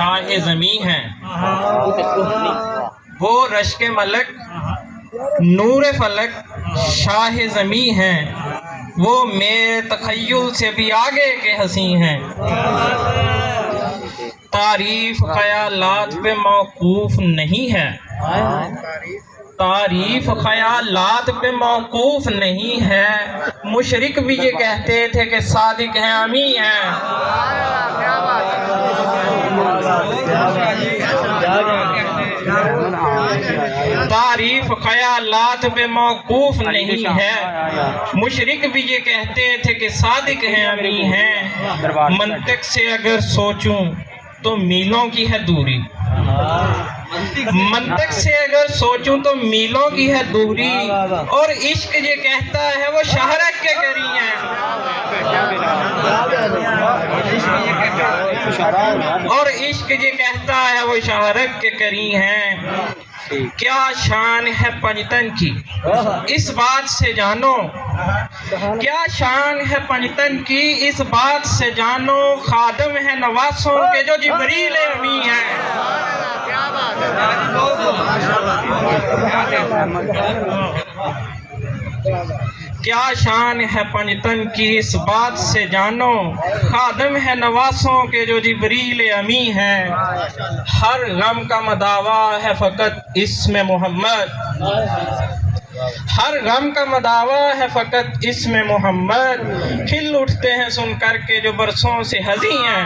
شاہ زمیں ہیں، وہ رشک ملک نور فلک شاہ زمیں ہیں، وہ میرے تخیل سے بھی آگے کے ہنسی ہیں۔ تعریف خیالات پہ موقوف نہیں ہے، تعریف خیالات پہ موقوف نہیں ہے، مشرک بھی یہ کہتے تھے کہ صادق ہیں امی ہیں۔ تعریف خیالات پہ موقوف نہیں ہے، مشرک بھی یہ کہتے تھے کہ صادق ہیں امی ہیں۔ منطق سے اگر سوچوں تو میلوں کی ہے دوری، منطق سے اگر سوچوں تو میلوں کی ہے دوری، اور عشق یہ کہتا ہے وہ شہرک کے قری ہیں، اور عشق یہ کہتا ہے وہ شہرک کے قری ہیں۔ کیا شان ہے پنجتن کی اس بات سے جانو، کیا شان ہے پنجتن کی اس بات سے جانو، خادم ہے نواسوں کے جو جبریل امی ہیں۔ کیا شان ہے پنجتن کی اس بات سے جانو، خادم ہے نواسوں کے جو جبریل امی ہیں۔ ہر غم کا مداوا ہے فقط اسم محمد، ہر غم کا مداوا ہے فقط اسم محمد، کھل اٹھتے ہیں سن کر کے جو برسوں سے ہزی ہیں۔